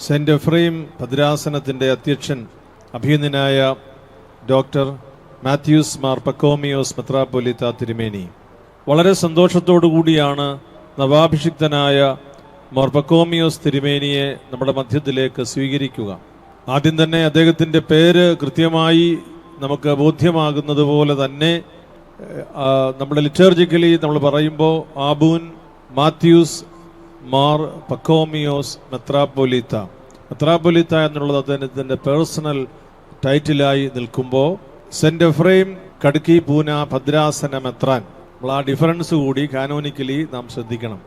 Saint Ephraim ഭദ്രാസനത്തിൻ്റെ അധ്യക്ഷൻ അഭിനന്ദനായ doctor Mathews Mar Pachomios മെത്രാപ്പൊലീത്ത തിരുമേനി, വളരെ സന്തോഷത്തോടു കൂടിയാണ് നവാഭിഷിക്തനായ മാർ പക്കോമിയോസ് തിരുമേനിയെ നമ്മുടെ മധ്യത്തിലേക്ക് സ്വീകരിക്കുക. ആദ്യം തന്നെ അദ്ദേഹത്തിൻ്റെ പേര് കൃത്യമായി നമുക്ക് ബോധ്യമാകുന്നത് പോലെ തന്നെ നമ്മുടെ ലിറ്റർജിക്കലി നമ്മൾ പറയുമ്പോൾ ആബൂൻ മാത്യൂസ് മാർ പക്കോമിയോസ് മെത്രാപ്പൊലീത്ത എന്നുള്ളത് അദ്ദേഹത്തിൻ്റെ പേഴ്സണൽ ടൈറ്റിലായി നിൽക്കുമ്പോൾ സെന്റ് എഫ്രൈം കടുക്കി പൂന ഭദ്രാസന മെത്രാൻ, നമ്മൾ ആ ഡിഫറൻസ് കൂടി കാനോനിക്കലി നാം ശ്രദ്ധിക്കണം.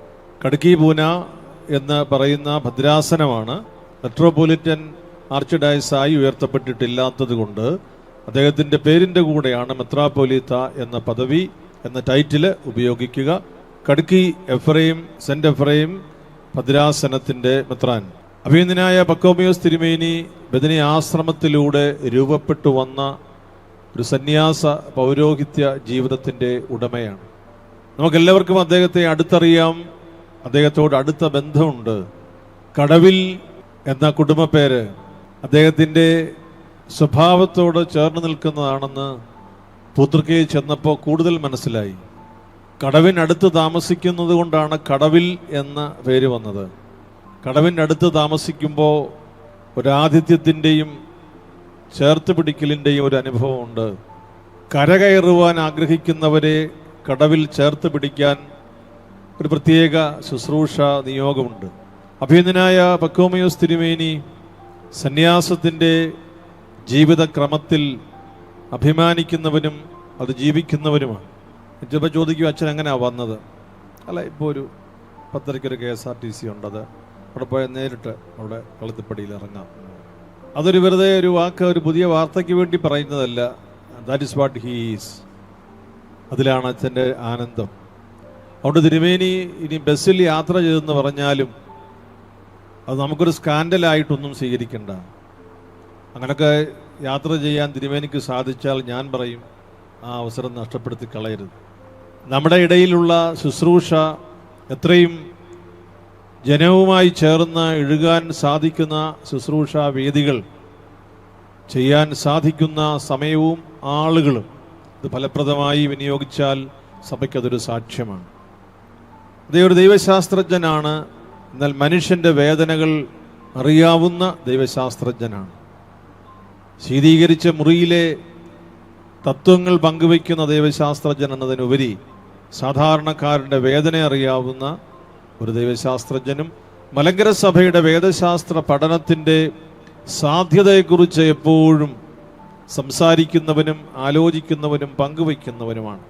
കടുക്കി പൂന എന്ന് പറയുന്ന ഭദ്രാസനമാണ് മെട്രോപൊളിറ്റൻ ആർച്ച് ഡയസായി ഉയർത്തപ്പെട്ടിട്ടില്ലാത്തത് കൊണ്ട് അദ്ദേഹത്തിൻ്റെ പേരിൻ്റെ കൂടെയാണ് മെത്രാപ്പൊലീത്ത എന്ന പദവി എന്ന ടൈറ്റിൽ ഉപയോഗിക്കുക. കടുക്കി എഫ്രൈം സെന്റ് എഫ്രൈം ഭദ്രാസനത്തിൻ്റെ മെത്രാൻ. അഭിനന്ദനായ പക്കോമിയോസ് തിരുമേനി ബദനി ആശ്രമത്തിലൂടെ രൂപപ്പെട്ടു വന്ന ഒരു സന്യാസ പൗരോഹിത്യ ജീവിതത്തിൻ്റെ ഉടമയാണ്. നമുക്കെല്ലാവർക്കും അദ്ദേഹത്തെ അടുത്തറിയാം, അദ്ദേഹത്തോട് അടുത്ത ബന്ധമുണ്ട്. കടവിൽ എന്ന കുടുംബപ്പേര് അദ്ദേഹത്തിൻ്റെ സ്വഭാവത്തോട് ചേർന്ന് നിൽക്കുന്നതാണെന്ന് പൂത്തൃക്കയിൽ ചെന്നപ്പോൾ കൂടുതൽ മനസ്സിലായി. കടവിനടുത്ത് താമസിക്കുന്നത് കൊണ്ടാണ് കടവിൽ എന്ന പേര് വന്നത്. കടവിനടുത്ത് താമസിക്കുമ്പോൾ ഒരാതിഥ്യത്തിൻ്റെയും ചേർത്ത് പിടിക്കലിൻ്റെയും ഒരു അനുഭവമുണ്ട്. കരകയറുവാൻ ആഗ്രഹിക്കുന്നവരെ കടവിൽ ചേർത്ത് പിടിക്കാൻ ഒരു പ്രത്യേക ശുശ്രൂഷ നിയോഗമുണ്ട്. അഭിനന്ദനായ പക്കോമിയോസ് തിരുമേനി സന്യാസത്തിൻ്റെ ജീവിതക്രമത്തിൽ അഭിമാനിക്കുന്നവനും അത് ജീവിക്കുന്നവനുമാണ്. ചിലപ്പോൾ ചോദിക്കും, അച്ഛൻ എങ്ങനെയാണ് വന്നത്? അല്ല, ഇപ്പോൾ ഒരു 10:30 KSRTC ഉണ്ടത്, അവിടെ പോയാൽ നേരിട്ട് അവിടെ കളുത്തിപ്പടിയിൽ ഇറങ്ങാം. അതൊരു വെറുതെ ഒരു വാക്ക്, ഒരു പുതിയ വാർത്തയ്ക്ക് വേണ്ടി പറയുന്നതല്ല. That is what he is. അതിലാണ് അച്ഛൻ്റെ ആനന്ദം. അതുകൊണ്ട് തിരുമേനി ഇനി ബസ്സിൽ യാത്ര ചെയ്തെന്ന് പറഞ്ഞാലും അത് നമുക്കൊരു സ്കാൻഡലായിട്ടൊന്നും സ്വീകരിക്കണ്ട. അങ്ങനെയൊക്കെ യാത്ര ചെയ്യാൻ തിരുമേനിക്ക് സാധിച്ചാൽ ഞാൻ പറയും, ആ അവസരം നഷ്ടപ്പെടുത്തി കളയരുത്. നമ്മുടെ ഇടയിലുള്ള ശുശ്രൂഷ എത്രയും ജനവുമായി ചേർന്ന് ഇഴുകാൻ സാധിക്കുന്ന ശുശ്രൂഷ വേദികൾ ചെയ്യാൻ സാധിക്കുന്ന സമയവും ആളുകളും ഇത് ഫലപ്രദമായി വിനിയോഗിച്ചാൽ സഭയ്ക്കതൊരു സാക്ഷ്യമാണ്. അദ്ദേഹം ഒരു ദൈവശാസ്ത്രജ്ഞനാണ്, എന്നാൽ മനുഷ്യൻ്റെ വേദനകൾ അറിയാവുന്ന ദൈവശാസ്ത്രജ്ഞനാണ്. ശീതീകരിച്ച മുറിയിലെ തത്വങ്ങൾ പങ്കുവയ്ക്കുന്ന ദൈവശാസ്ത്രജ്ഞൻ എന്നതിനുപരി സാധാരണക്കാരൻ്റെ വേദന അറിയാവുന്ന ഒരു ദൈവശാസ്ത്രജ്ഞനും മലങ്കര സഭയുടെ വേദശാസ്ത്ര പഠനത്തിൻ്റെ സാധ്യതയെക്കുറിച്ച് എപ്പോഴും സംസാരിക്കുന്നവനും ആലോചിക്കുന്നവനും പങ്കുവയ്ക്കുന്നവനുമാണ്.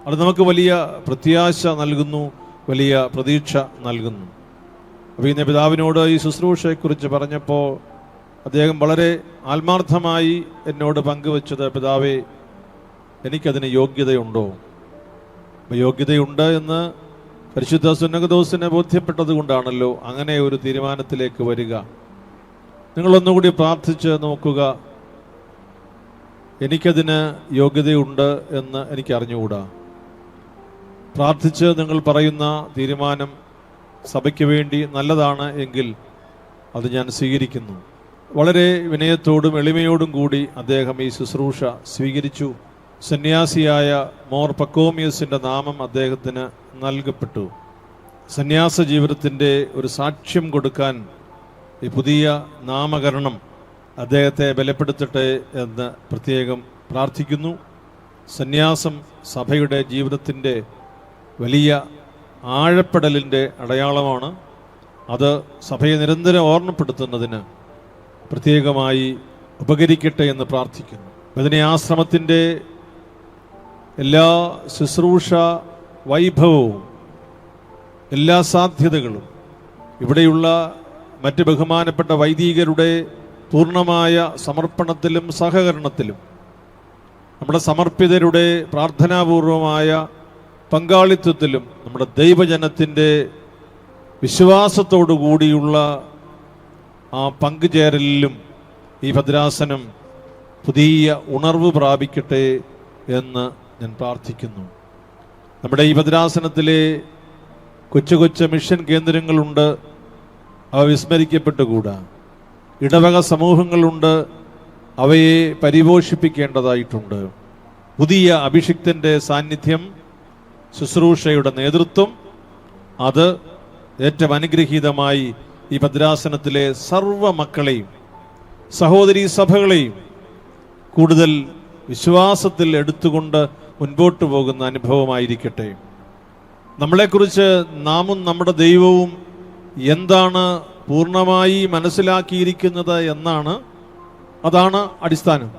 അത് നമുക്ക് വലിയ പ്രത്യാശ നൽകുന്നു, വലിയ പ്രതീക്ഷ നൽകുന്നു. അപ്പോൾ ഇന്ന് പിതാവിനോട് ഈ ശുശ്രൂഷയെക്കുറിച്ച് പറഞ്ഞപ്പോൾ അദ്ദേഹം വളരെ ആത്മാർത്ഥമായി എന്നോട് പങ്കുവച്ചത്, പിതാവേ, എനിക്കതിന് യോഗ്യതയുണ്ടോ? യോഗ്യതയുണ്ട് എന്ന് പരിശുദ്ധ സുന്നകദോസിനെ ബോധ്യപ്പെട്ടത് കൊണ്ടാണല്ലോ അങ്ങനെ ഒരു തീരുമാനത്തിലേക്ക് വരിക. നിങ്ങളൊന്നുകൂടി പ്രാർത്ഥിച്ച് നോക്കുക, എനിക്കതിന് യോഗ്യതയുണ്ട് എന്ന് എനിക്ക് അറിഞ്ഞുകൂടാ. പ്രാർത്ഥിച്ച് നിങ്ങൾ പറയുന്ന തീരുമാനം സഭയ്ക്ക് വേണ്ടി നല്ലതാണ് എങ്കിൽ അത് ഞാൻ സ്വീകരിക്കുന്നു. വളരെ വിനയത്തോടും എളിമയോടും കൂടി അദ്ദേഹം ഈ ശുശ്രൂഷ സ്വീകരിച്ചു. സന്യാസിയായ മോർ പക്കോമിയസിൻ്റെ നാമം അദ്ദേഹത്തിന് നൽകപ്പെട്ടു. സന്യാസ ജീവിതത്തിൻ്റെ ഒരു സാക്ഷ്യം കൊടുക്കാൻ ഈ പുതിയ നാമകരണം അദ്ദേഹത്തെ ബലപ്പെടുത്തട്ടെ എന്ന് പ്രത്യേകം പ്രാർത്ഥിക്കുന്നു. സന്യാസം സഭയുടെ ജീവിതത്തിൻ്റെ വലിയ ആഴപ്പെടലിൻ്റെ അടയാളമാണ്. അത് സഭയെ നിരന്തരം ഓർമ്മപ്പെടുത്തുന്നതിന് പ്രത്യേകമായി ഉപകരിക്കട്ടെ എന്ന് പ്രാർത്ഥിക്കുന്നു. ബദനി ആശ്രമത്തിൻ്റെ എല്ലാ ശുശ്രൂഷ വൈഭവവും എല്ലാ സാധ്യതകളും ഇവിടെയുള്ള മറ്റ് ബഹുമാനപ്പെട്ട വൈദികരുടെ പൂർണ്ണമായ സമർപ്പണത്തിലും സഹകരണത്തിലും നമ്മുടെ സമർപ്പിതരുടെ പ്രാർത്ഥനാപൂർവമായ പങ്കാളിത്തത്തിലും നമ്മുടെ ദൈവജനത്തിൻ്റെ വിശ്വാസത്തോടു കൂടിയുള്ള ആ പങ്കുചേരലിലും ഈ ഭദ്രാസനം പുതിയ ഉണർവ് പ്രാപിക്കട്ടെ എന്ന് ഞാൻ പ്രാർത്ഥിക്കുന്നു. നമ്മുടെ ഈ ഭദ്രാസനത്തിലെ കൊച്ചു കൊച്ചു മിഷൻ കേന്ദ്രങ്ങളുണ്ട്, അവ വിസ്മരിക്കപ്പെട്ടുകൂടാ. ഇടവക സമൂഹങ്ങളുണ്ട്, അവയെ പരിപോഷിപ്പിക്കേണ്ടതായിട്ടുണ്ട്. പുതിയ അഭിഷിക്തൻ്റെ സാന്നിധ്യം, ശുശ്രൂഷയുടെ നേതൃത്വം, അത് ഏറ്റവും അനുഗ്രഹീതമായി ഈ ഭദ്രാസനത്തിലെ സർവ്വ മക്കളെയും സഹോദരീ സഭകളെയും കൂടുതൽ വിശ്വാസത്തിൽ എടുത്തുകൊണ്ട് മുൻപോട്ട് പോകുന്ന അനുഭവമായിരിക്കട്ടെ. നമ്മളെക്കുറിച്ച് നാമും നമ്മുടെ ദൈവവും എന്താണ് പൂർണ്ണമായി മനസ്സിലാക്കിയിരിക്കുന്നത് എന്നാണ്, അതാണ് അടിസ്ഥാനം.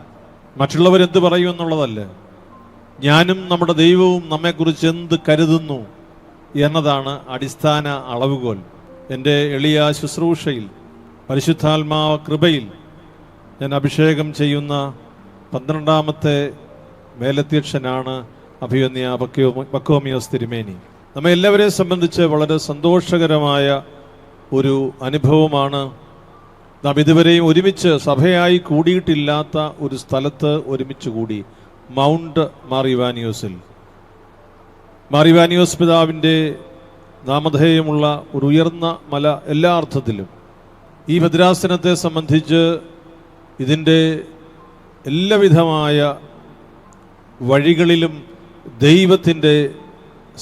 മറ്റുള്ളവരെന്ത് പറയും എന്നുള്ളതല്ല. ഞാനും നമ്മുടെ ദൈവവും നമ്മെക്കുറിച്ച് എന്ത് കരുതുന്നു എന്നതാണ് അടിസ്ഥാന അളവുകോൽ. എൻ്റെ എളിയ ശുശ്രൂഷയിൽ പരിശുദ്ധാത്മാവ കൃപയിൽ ഞാൻ അഭിഷേകം ചെയ്യുന്ന 12ാമത്തെ മേലധ്യക്ഷനാണ് അഭിവന്യ പക്കോമിയോസ് തിരുമേനി. നമ്മെ എല്ലാവരെയും സംബന്ധിച്ച് വളരെ സന്തോഷകരമായ ഒരു അനുഭവമാണ്. നാം ഇതുവരെയും ഒരുമിച്ച് സഭയായി കൂടിയിട്ടില്ലാത്ത ഒരു സ്ഥലത്ത് ഒരുമിച്ച് കൂടി, മൗണ്ട് മാറിവാനിയോസിൽ. മാറിവാനിയോസ് പിതാവിൻ്റെ നാമധേയമുള്ള ഒരു ഉയർന്ന മല എല്ലാ അർത്ഥത്തിലും. ഈ ഭദ്രാസനത്തെ സംബന്ധിച്ച് ഇതിൻ്റെ എല്ലാവിധമായ വഴികളിലും ദൈവത്തിൻ്റെ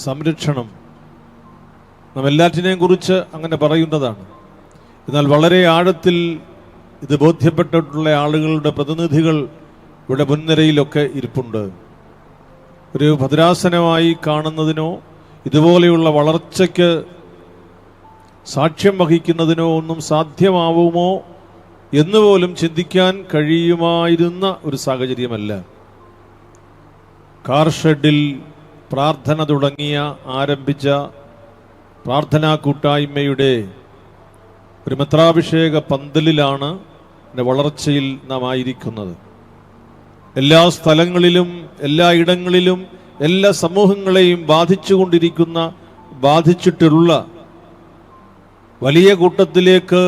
സംരക്ഷണം നാം എല്ലാറ്റിനെയും കുറിച്ച് അങ്ങനെ പറയുന്നതാണ്. എന്നാൽ വളരെ ആഴത്തിൽ ഇത് ബോധ്യപ്പെട്ടിട്ടുള്ള ആളുകളുടെ പ്രതിനിധികൾ ഇവിടെ മുൻനിരയിലൊക്കെ ഇരിപ്പുണ്ട്. ഒരു ഭദ്രാസനമായി കാണുന്നതിനോ ഇതുപോലെയുള്ള വളർച്ചയ്ക്ക് സാക്ഷ്യം വഹിക്കുന്നതിനോ ഒന്നും സാധ്യമാവുമോ എന്നുപോലും ചിന്തിക്കാൻ കഴിയുമായിരുന്ന ഒരു സാഹചര്യമല്ല. കാർ ഷെഡിൽ പ്രാർത്ഥന ആരംഭിച്ച പ്രാർത്ഥനാ കൂട്ടായ്മയുടെ ഒരു മെത്രാഭിഷേക പന്തലിലാണ് വളർച്ചയിൽ നാം ആയിരിക്കുന്നത്. എല്ലാ സ്ഥലങ്ങളിലും, എല്ലാ ഇടങ്ങളിലും, എല്ലാ സമൂഹങ്ങളെയും ബാധിച്ചിട്ടുള്ള വലിയ കൂട്ടത്തിലേക്ക്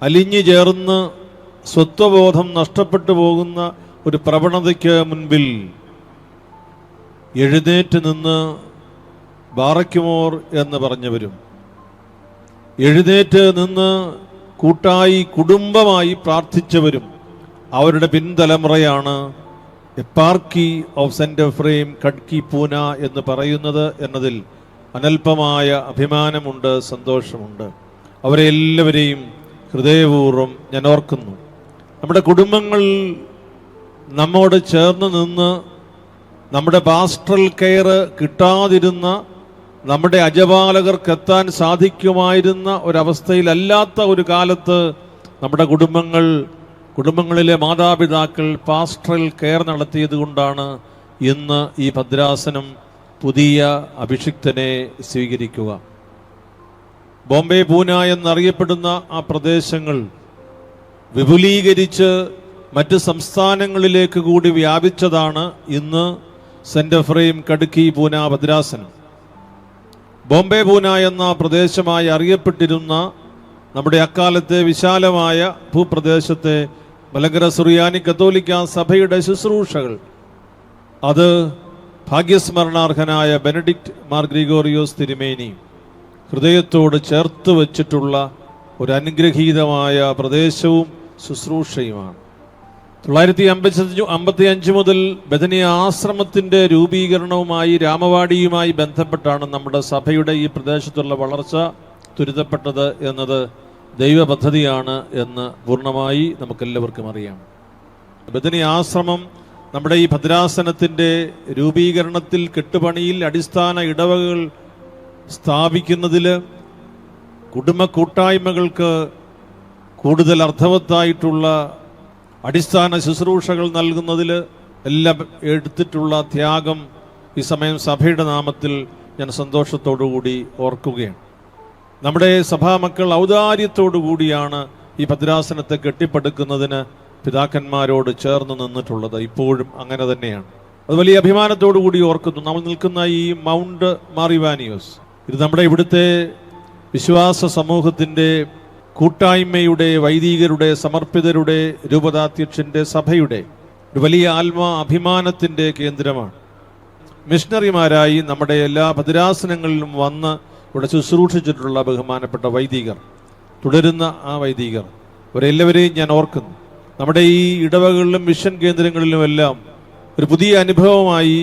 അലിഞ്ഞു ചേർന്ന് സ്വത്വബോധം നഷ്ടപ്പെട്ടു പോകുന്ന ഒരു പ്രവണതയ്ക്ക് മുൻപിൽ എഴുന്നേറ്റ് നിന്ന് ബാറയ്ക്കുമോർ എന്ന് പറഞ്ഞവരും, എഴുന്നേറ്റ് നിന്ന് കൂട്ടായി കുടുംബമായി പ്രാർത്ഥിച്ചവരും അവരുടെ പിൻതലമുറയാണ് eparchy of saint Ephrem Khadki Pune എന്ന് പറയുന്നത് എന്നതിൽ അനൽപമായ അഭിമാനമുണ്ട്, സന്തോഷമുണ്ട്. അവരെ എല്ലാവരെയും ഹൃദയപൂർവ്വം ഞാൻ ഓർക്കുന്നു. നമ്മുടെ കുടുംബങ്ങൾ നമ്മോട് ചേർന്ന് നിന്ന് നമ്മുടെ പാസ്റ്ററൽ കെയർ കിട്ടാതിരുന്ന, നമ്മുടെ അജപാലകർക്ക് എത്താൻ സാധിക്കുമായിരുന്ന ഒരവസ്ഥയിലല്ലാത്ത ഒരു കാലത്ത് നമ്മുടെ കുടുംബങ്ങളിലെ മാതാപിതാക്കൾ പാസ്റ്ററൽ കെയർ നടത്തിയത് കൊണ്ടാണ് ഇന്ന് ഈ ഭദ്രാസനം പുതിയ അഭിഷിക്തനെ സ്വീകരിക്കുക. ബോംബെ പൂന എന്നറിയപ്പെടുന്ന ആ പ്രദേശങ്ങൾ വിപുലീകരിച്ച് മറ്റ് സംസ്ഥാനങ്ങളിലേക്ക് കൂടി വ്യാപിച്ചതാണ് ഇന്ന് സെന്റ് എഫ്രൈം കഡ്കി പൂന ഭദ്രാസനം. ബോംബെ പൂന എന്ന പ്രദേശമായി അറിയപ്പെട്ടിരുന്ന നമ്മുടെ അക്കാലത്തെ വിശാലമായ ഭൂപ്രദേശത്തെ മലങ്കര സുറിയാനി കത്തോലിക്ക സഭയുടെ ശുശ്രൂഷകൾ, അത് ഭാഗ്യസ്മരണാർഹനായ ബെനഡിക്റ്റ് മാർ ഗ്രിഗോറിയോസ് തിരുമേനി ഹൃദയത്തോട് ചേർത്ത് വച്ചിട്ടുള്ള ഒരു അനുഗ്രഹീതമായ പ്രദേശവും ശുശ്രൂഷയുമാണ്. 1955 മുതൽ ബഥനിയ ആശ്രമത്തിൻ്റെ രൂപീകരണവുമായി, രാമവാടിയുമായി ബന്ധപ്പെട്ടാണ് നമ്മുടെ സഭയുടെ ഈ പ്രദേശത്തുള്ള വളർച്ച ത്വരിതപ്പെട്ടത് എന്നത് ദൈവ പദ്ധതിയാണ് എന്ന് പൂർണ്ണമായി നമുക്കെല്ലാവർക്കും അറിയാം. ബഥനിയ ആശ്രമം നമ്മുടെ ഈ ഭദ്രാസനത്തിൻ്റെ രൂപീകരണത്തിൽ, കെട്ടുപണിയിൽ, അടിസ്ഥാന ഇടവകകൾ സ്ഥാപിക്കുന്നതിൽ, കുടുംബ കൂട്ടായ്മകൾക്ക് കൂടുതൽ അർത്ഥവത്തായിട്ടുള്ള അടിസ്ഥാന ശുശ്രൂഷകൾ നൽകുന്നതിൽ എല്ലാം എടുത്തിട്ടുള്ള ത്യാഗം ഈ സമയം സഭയുടെ നാമത്തിൽ ഞാൻ സന്തോഷത്തോടുകൂടി ഓർക്കുകയാണ്. നമ്മുടെ സഭാമക്കൾ ഔദാര്യത്തോടു കൂടിയാണ് ഈ ഭദ്രാസനത്തെ കെട്ടിപ്പടുക്കുന്നതിന് പിതാക്കന്മാരോട് ചേർന്ന് നിന്നിട്ടുള്ളത്. ഇപ്പോഴും അങ്ങനെ തന്നെയാണ്. അത് വലിയ അഭിമാനത്തോടു കൂടി ഓർക്കുന്നു. നമ്മൾ നിൽക്കുന്ന ഈ മൗണ്ട് മാറിവാനിയോസ്, ഇത് നമ്മുടെ ഇവിടുത്തെ വിശ്വാസ സമൂഹത്തിൻ്റെ കൂട്ടായ്മയുടെ, വൈദികരുടെ, സമർപ്പിതരുടെ, രൂപതാധ്യക്ഷൻ്റെ, സഭയുടെ ഒരു വലിയ അഭിമാനത്തിൻ്റെ കേന്ദ്രമാണ്. മിഷണറിമാരായി നമ്മുടെ എല്ലാ ഭദ്രാസനങ്ങളിലും വന്ന് ഇവിടെ ശുശ്രൂഷിച്ചിട്ടുള്ള ബഹുമാനപ്പെട്ട വൈദികർ, തുടരുന്ന ആ വൈദികർ, അവരെല്ലാവരെയും ഞാൻ ഓർക്കുന്നു. നമ്മുടെ ഈ ഇടവകളിലും മിഷൻ കേന്ദ്രങ്ങളിലുമെല്ലാം ഒരു പുതിയ അനുഭവമായി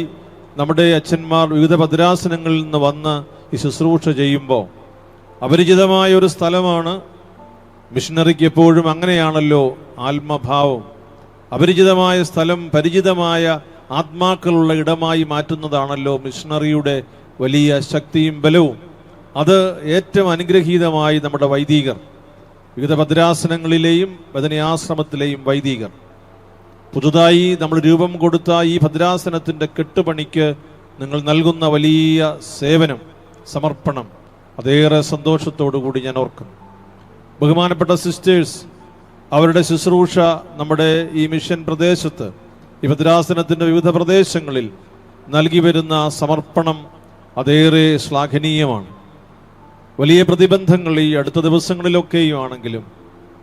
നമ്മുടെ അച്ഛന്മാർ വിവിധ ഭദ്രാസനങ്ങളിൽ നിന്ന് വന്ന് ഈ ശുശ്രൂഷ ചെയ്യുമ്പോൾ അപരിചിതമായ ഒരു സ്ഥലമാണ്. മിഷനറിക്ക് എപ്പോഴും അങ്ങനെയാണല്ലോ ആത്മഭാവം. അപരിചിതമായ സ്ഥലം പരിചിതമായ ആത്മാക്കളുള്ള ഇടമായി മാറ്റുന്നതാണല്ലോ മിഷണറിയുടെ വലിയ ശക്തിയും ബലവും. അത് ഏറ്റവും അനുഗ്രഹീതമായി നമ്മുടെ വൈദികർ, വിവിധ ഭദ്രാസനങ്ങളിലെയും ഭജനയാശ്രമത്തിലെയും വൈദികർ, പുതുതായി നമ്മൾ രൂപം കൊടുത്ത ഈ ഭദ്രാസനത്തിൻ്റെ കെട്ടുപണിക്ക് നിങ്ങൾ നൽകുന്ന വലിയ സേവനം, സമർപ്പണം അതേറെ സന്തോഷത്തോടു കൂടി ഞാൻ ഓർക്കുന്നു. ബഹുമാനപ്പെട്ട സിസ്റ്റേഴ്സ്, അവരുടെ ശുശ്രൂഷ നമ്മുടെ ഈ മിഷൻ പ്രദേശത്ത്, ഈ ഭദ്രാസനത്തിൻ്റെ വിവിധ പ്രദേശങ്ങളിൽ നൽകി വരുന്ന സമർപ്പണം അതേറെ ശ്ലാഘനീയമാണ്. വലിയ പ്രതിബന്ധങ്ങൾ ഈ അടുത്ത ദിവസങ്ങളിലൊക്കെയും ആണെങ്കിലും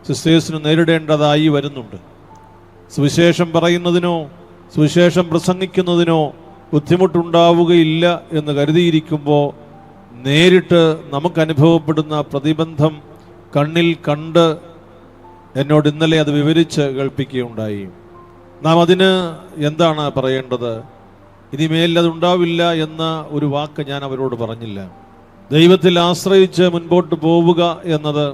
സിസ്റ്റേഴ്സിന് നേരിടേണ്ടതായി വരുന്നുണ്ട്. സുവിശേഷം പറയുന്നതിനോ സുവിശേഷം പ്രസംഗിക്കുന്നതിനോ ബുദ്ധിമുട്ടുണ്ടാവുകയില്ല എന്ന് കരുതിയിരിക്കുമ്പോൾ നേരിട്ട് നമുക്കനുഭവപ്പെടുന്ന പ്രതിബന്ധം കണ്ണിൽ കണ്ട് എന്നോട് ഇന്നലെ അത് വിവരിച്ച് കേൾപ്പിക്കുകയുണ്ടായി. നാം അതിന് എന്താണ് പറയേണ്ടത്? ഇനിമേൽ അതുണ്ടാവില്ല എന്ന ഒരു വാക്ക് ഞാൻ അവരോട് പറഞ്ഞില്ല. ദൈവത്തിൽ ആശ്രയിച്ച് മുൻപോട്ട് പോവുക എന്നത്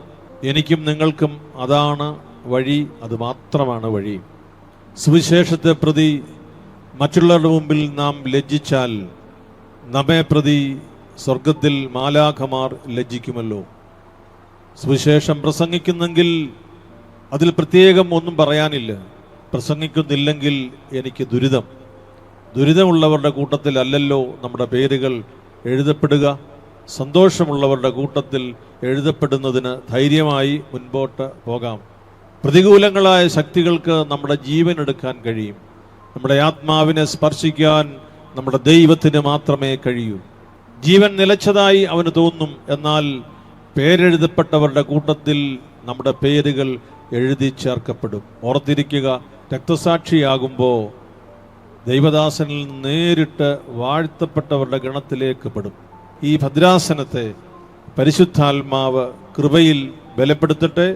എനിക്കും നിങ്ങൾക്കും അതാണ് വഴി, അത് മാത്രമാണ് വഴി. സുവിശേഷത്തെ പ്രതി മറ്റുള്ളവരുടെ മുമ്പിൽ നാം ലജ്ജിച്ചാൽ നമ്മെ പ്രതി സ്വർഗത്തിൽ മാലാഖമാർ ലജ്ജിക്കുമല്ലോ. സുവിശേഷം പ്രസംഗിക്കുന്നെങ്കിൽ അതിൽ പ്രത്യേകം ഒന്നും പറയാനില്ല. പ്രസംഗിക്കുന്നില്ലെങ്കിൽ എനിക്ക് ദുരിതമുള്ളവരുടെ കൂട്ടത്തിലല്ലല്ലോ നമ്മുടെ പേരുകൾ എഴുതപ്പെടുക. സന്തോഷമുള്ളവരുടെ കൂട്ടത്തിൽ എഴുതപ്പെടുന്നതിന് ധൈര്യമായി മുൻപോട്ട് പോകാം. പ്രതികൂലങ്ങളായ ശക്തികൾക്ക് നമ്മുടെ ജീവൻ എടുക്കാൻ കഴിയും. നമ്മുടെ ആത്മാവിനെ സ്പർശിക്കാൻ നമ്മുടെ ദൈവത്തിന് മാത്രമേ കഴിയൂ. ജീവൻ നിലച്ചതായി അവന് തോന്നും, എന്നാൽ പേരെഴുതപ്പെട്ടവരുടെ കൂട്ടത്തിൽ നമ്മുടെ പേരുകൾ എഴുതി ചേർക്കപ്പെടും. ഓർത്തിരിക്കുക, രക്തസാക്ഷിയാകുമ്പോൾ ദൈവദാസനിൽ നേരിട്ട് വാഴ്ത്തപ്പെട്ടവരുടെ ഗണത്തിലേക്ക് പെടും. ഈ ഭദ്രാസനത്തെ പരിശുദ്ധാത്മാവ് കൃപയിൽ ബലപ്പെടുത്തട്ടെ.